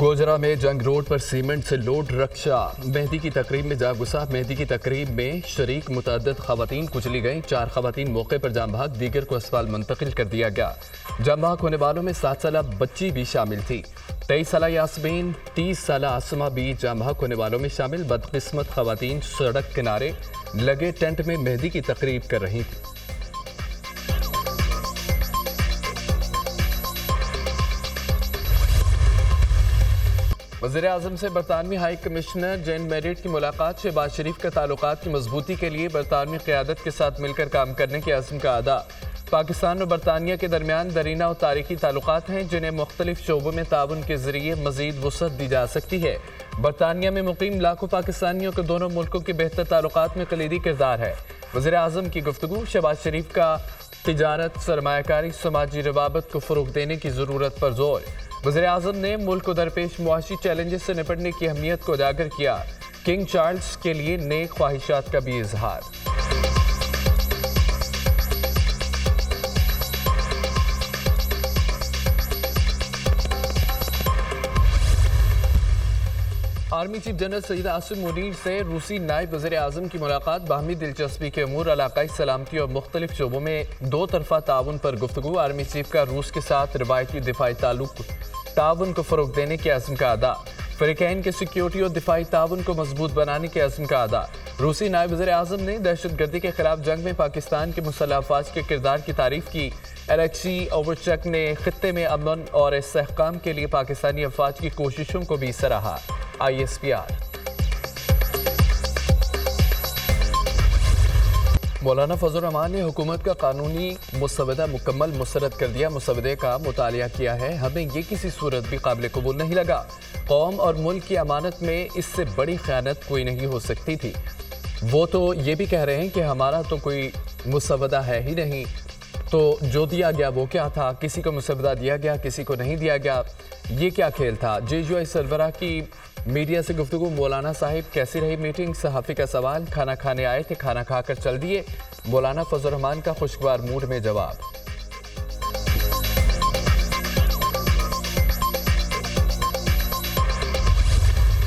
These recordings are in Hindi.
गोजरा में जंग रोड पर सीमेंट से लोड रक्षा मेहंदी की तकरीब में जा घुसा। मेहंदी की तकरीब में शरीक मुतअद्दिद खवातीन कुचली गईं। 4 खवातीन मौके पर जाम बहक, दीगर को अस्पताल मुंतकिल कर दिया गया। जाम बहक होने वालों में 7 साल बच्ची भी शामिल थी। 23 साल यास्मीन, 30 साल आसमा भी जाम बहक होने वालों में शामिल। बदकिस्मत खवातीन सड़क किनारे लगे टेंट में मेहंदी की तकरीब कर रही थी। वज़ीर-ए-आज़म से बरतानवी हाई कमिश्नर जैन मेरिट की मुलाकात। शहबाज शरीफ का ताल्लुकात की मजबूती के लिए बरतानवी क़यादत के साथ मिलकर काम करने के अज़्म का अदा। पाकिस्तान और बरतानिया के दरमियान दरीना और तारीखी ताल्लुकात हैं जिन्हें मुख्तलिफ शोबों में ताउन के जरिए मजीद वुसअत दी जा सकती है। बरतानिया में मुकीम लाखों पाकिस्तानियों के दोनों मुल्कों के बेहतर ताल्लुकात में कलीदी किरदार है। वज़ीर-ए-आज़म की गुफ्तगू। शहबाज शरीफ का तिजारत, सरमायाकारी, समाजी रवाबत को फ़रोग़ देने की ज़रूरत पर जोर। वज़ीर-ए-आज़म ने मुल्क को दरपेश मुआशी चैलेंजेस से निपटने की अहमियत को उजागर किया। किंग चार्ल्स के लिए नेक ख्वाहिशात का भी इजहार। Army chief general Saeed Asim Munir से रूसी नायब वज़ीर-ए-आज़म की मुलाकात। बाहमी दिलचस्पी के अमूर, इलाकाई सलामती और मुख्तलिफ शोबों में 2 तरफ़ा ताउन पर गुफ्तगू। आर्मी चीफ का रूस के साथ रिवायती दिफाई ताउन को फ़रोग़ देने के अज़्म का अदा। फ़रीक़ैन के सिक्योरिटी और दिफाई ताउन को मजबूत बनाने के अज़्म का अदा। रूसी नायब वज़ीर-ए-आज़म ने दहशतगर्दी के खिलाफ जंग में पाकिस्तान के मुसल्लह अफ़वाज के किरदार की तारीफ़ की। एलेक्सी ओवरचक ने खित्ते में अमन और इस्तेहकाम के लिए पाकिस्तानी अफ़वाज की कोशिशों को भी सराहा। ISPR। मौलाना फजल रहमान ने हुकूमत का कानूनी मुसवदा मुकम्मल मुस्तरद कर दिया। मुसवदे का मुतालिया किया है, हमें ये किसी सूरत भी काबिल कबूल नहीं लगा। कौम और मुल्क की अमानत में इससे बड़ी ख़यानत कोई नहीं हो सकती थी। वो तो ये भी कह रहे हैं कि हमारा तो कोई मुसवदा है ही नहीं, तो जो दिया गया वो क्या था? किसी को मुसवदा दिया गया, किसी को नहीं दिया गया, ये क्या खेल था? JUI सरबराह की मीडिया से गुफ्तगू। मौलाना साहिब कैसी रही मीटिंग? सहाफ़ी का सवाल। खाना खाने आए थे, खाना खाकर चल दिए। मौलाना फजल रहमान का खुशगवार मूड में जवाब।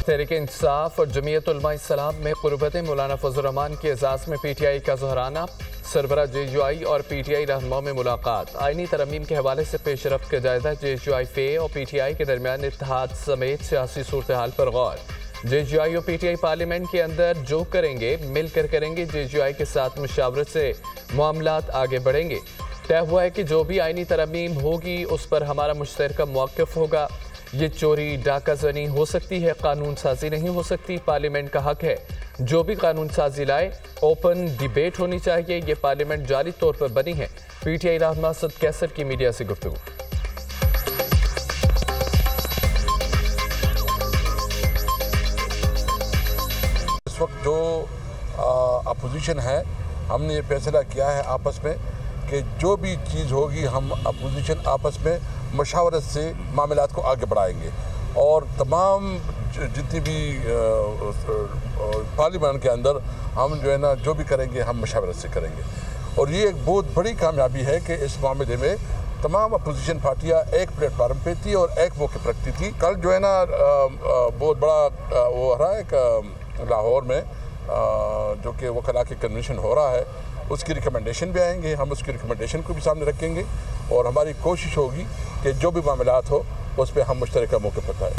तहरीक-ए-इंसाफ और जमीयत उलमा-ए-इस्लाम में क़ुर्बत मौलाना फजल रहमान के एजाज़ में PTI का ज़हराना। सरबराह JUI और PTI रहनुमाओं में मुलाकात। आइनी तरमीम के हवाले से पेशरफ्त का जायजा। JUI फ़े और PTI के दरमियान इत्तेहाद समेत सियासी सूरत हाल पर गौर। JUI और PTI पार्लियामेंट के अंदर जो करेंगे मिलकर करेंगे। JUI के साथ मुशावरत से मामलात आगे बढ़ेंगे। तय हुआ है कि जो भी आइनी तरमीम होगी उस पर हमारा मुश्तरका मौक़िफ़ होगा। ये चोरी डाका ज़नी हो सकती है, कानून साजी नहीं हो सकती। पार्लियामेंट का हक है जो भी कानून साजी लाए, ओपन डिबेट होनी चाहिए। ये पार्लियामेंट जाली तौर पर बनी है। PTI रहनुमा सद कैसर की मीडिया से गुफ्तगू। इस वक्त जो अपोजिशन है, हमने ये फैसला किया है आपस में कि जो भी चीज़ होगी हम अपोजिशन आपस में मशावरत से मामलात को आगे बढ़ाएंगे और तमाम जितनी भी पार्लियामेंट के अंदर हम जो है ना जो भी करेंगे हम मशावरत से करेंगे। और ये एक बहुत बड़ी कामयाबी है कि इस मामले में तमाम अपोजिशन पार्टियां एक प्लेटफार्म पे थी और एक मौके पर रखती थी। कल जो है ना बहुत बड़ा वो हो रहा है लाहौर में जो कि वकला के कन्वेंशन हो रहा है, उसकी रिकमेंडेशन भी आएंगे। हम उसकी रिकमेंडेशन को भी सामने रखेंगे और हमारी कोशिश होगी कि जो भी मामलात हो उस पर हम मुश्तरका मौके पर आए।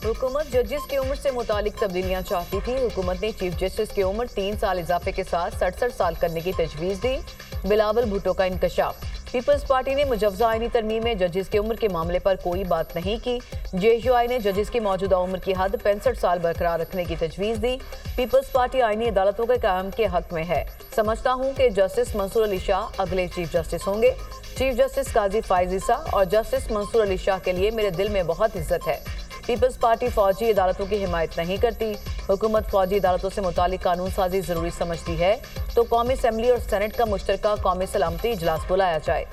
हुकूमत जजेस की उम्र से मुतालिक तब्दीलियां चाहती थी। हुकूमत ने चीफ जस्टिस की उम्र 3 साल इजाफे के साथ 67 साल करने की तजवीज़ दी। बिलावल भुट्टो का इंकशाफ। पीपल्स पार्टी ने मुजव्वज़ा आईनी तरमीम में जजेस की उम्र के मामले पर कोई बात नहीं की। JUI ने जजेस की मौजूदा उम्र की हद 65 साल बरकरार रखने की तजवीज़ दी। पीपल्स पार्टी आईनी अदालतों के कायम के हक में है। समझता हूँ कि जस्टिस मंसूर अली शाह अगले चीफ जस्टिस होंगे। चीफ जस्टिस काजी फाइज ईसा और जस्टिस मंसूर अली शाह के लिए मेरे दिल में बहुत इज्जत है। पीपल्स पार्टी फौजी अदालतों की हिमायत नहीं करती। हुकूमत फौजी अदालतों से मुतालिक कानून साजी जरूरी समझती है तो कौमी असम्बली और सेनेट का मुश्तरका कौमी सलामती इजलास बुलाया जाए।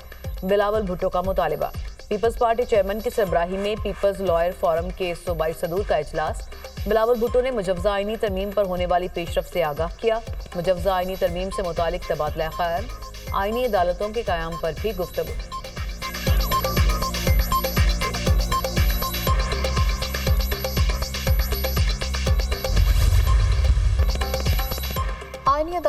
बिलावल भुट्टो का मुतालिबा। पीपल्स पार्टी चेयरमैन की सरबराही में पीपल्स लॉयर फोरम के सूबाई सदूर का इजलास। बिलावल भुट्टो ने मुजव्वज़ा आईनी तरमीम पर होने वाली पेशरफ से आगाह किया। मुजव्वज़ा आईनी तरमीम से मुतालिक तबादला ख्याल, आईनी अदालतों के क़याम पर भी गुफ्तगू।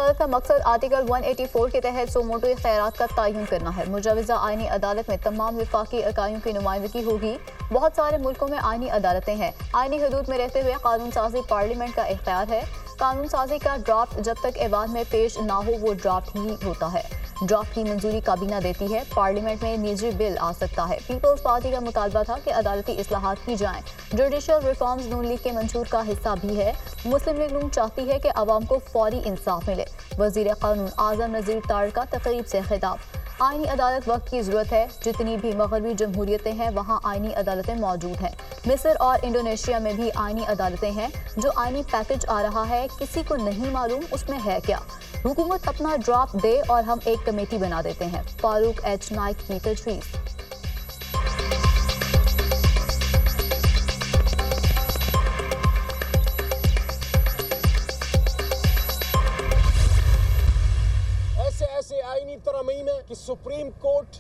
अदालत का मकसद आर्टिकल 184 के तहत सुमोटो इख्तियारात का तयन करना है। मुजवजा आईनी अदालत में तमाम वफाकी इकाइयों की नुमाइंदगी होगी। बहुत सारे मुल्कों में आईनी अदालतें हैं। आईनी हदूद में रहते हुए कानून साजी पार्लियामेंट का इख्तियार है। कानून साजी का ड्राफ्ट जब तक ऐवान में पेश ना हो वो ड्राफ्ट ही होता है। ड्राफ्ट की मंजूरी काबीना देती है। पार्लियामेंट में निजी बिल आ सकता है। पीपल्स पार्टी का मुतालबा था कि अदालती इस्लाहात की जाएं। जुडिशल रिफॉर्म्स नून लीग के मंशूर का हिस्सा भी है। मुस्लिम लीग नून चाहती है कि अवाम को फौरी इंसाफ मिले। वजीर कानून आजम नज़ीर तार का तकरीब से खिताब। आईनी अदालत वक्त की ज़रूरत है। जितनी भी मगरबी जमहूरियतें हैं वहाँ आईनी अदालतें मौजूद हैं। मिस्र और इंडोनेशिया में भी आईनी अदालतें हैं। जो आईनी पैकेज आ रहा है किसी को नहीं मालूम उसमें है क्या। हुकूमत अपना ड्राफ्ट दे और हम एक कमेटी बना देते हैं। फारूक एच नाइक की तजवीज़। ऐसे आईनी तरमीम है कि सुप्रीम कोर्ट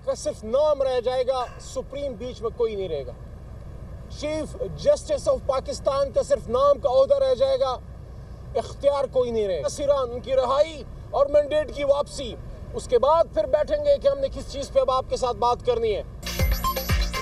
का सिर्फ नाम रह जाएगा, सुप्रीम बीच में कोई नहीं रहेगा। चीफ जस्टिस ऑफ पाकिस्तान का सिर्फ नाम का ओहदा रह जाएगा, इख्तियार कोई नहीं रहेगा। सिरान उनकी रहाई और मैंडेट की वापसी, उसके बाद फिर बैठेंगे कि हमने किस चीज पे अब आपके साथ बात करनी है।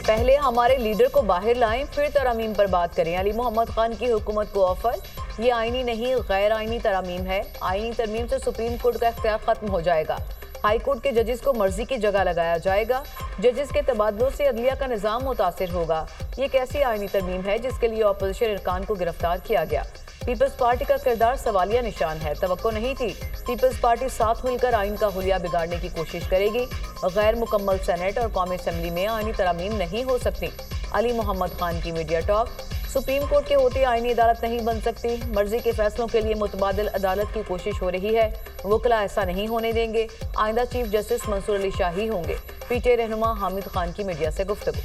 पहले हमारे लीडर को बाहर लाएं, फिर तरमीम पर बात करें। अली मोहम्मद खान की हुकूमत को ऑफर। ये आईनी नहीं गैर आईनी तरमीम है। आईनी तरमीम से सुप्रीम कोर्ट का इख्तियार खत्म हो जाएगा। हाई कोर्ट के जजेस को मर्जी की जगह लगाया जाएगा। जजेस के तबादलों से अदलिया का निज़ाम मुतासिर होगा। ये कैसी आईनी तरमीम है जिसके लिए अपोजिशन अरकान को गिरफ्तार किया गया। पीपल्स पार्टी का किरदार सवालिया निशान है। तवक्को नहीं थी पीपल्स पार्टी साथ मिलकर आइन का हुलिया बिगाड़ने की कोशिश करेगी। गैर मुकम्मल सेनेट और कौमी असम्बली में आईनी तरमीम नहीं हो सकती। अली मोहम्मद खान की मीडिया टॉक। सुप्रीम कोर्ट के होते आईनी अदालत नहीं बन सकती। मर्जी के फैसलों के लिए मुतबादिल अदालत की कोशिश हो रही है। वकला ऐसा नहीं होने देंगे। आइंदा चीफ जस्टिस मंसूर अली शाह ही होंगे। पीटीआई रहनुमा हामिद खान की मीडिया से गुफ्तगू।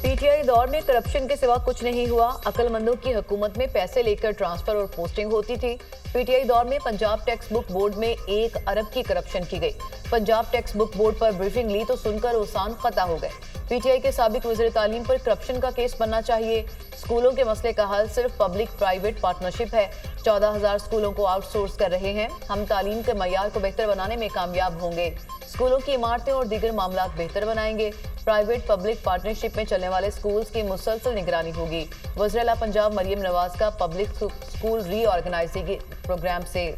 पीटीआई दौर में करप्शन के सिवा कुछ नहीं हुआ। अक्लमंदों की हुकूमत में पैसे लेकर ट्रांसफर और पोस्टिंग होती थी। पीटीआई दौर में पंजाब टेक्स्ट बुक बोर्ड में 1 अरब की करप्शन की गई। पंजाब टेक्स्ट बुक बोर्ड पर ब्रीफिंग ली तो सुनकर ओसान खता हो गए। पीटीआई के साबिक वज़ीर तालीम पर करप्शन का केस बनना चाहिए। स्कूलों के मसले का हल सिर्फ पब्लिक प्राइवेट पार्टनरशिप है। 14,000 स्कूलों को आउटसोर्स कर रहे हैं। हम तालीम के मयार को बेहतर बनाने में कामयाब होंगे। स्कूलों की इमारतें और दीगर मामलात बेहतर बनाएंगे। प्राइवेट पब्लिक पार्टनरशिप में चलने वाले स्कूल्स की मुसलसल निगरानी होगी। वज़ीर आला पंजाब मरियम नवाज का पब्लिक स्कूल रीऑर्गेनाइजिंग प्रोग्राम से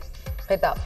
खिताब।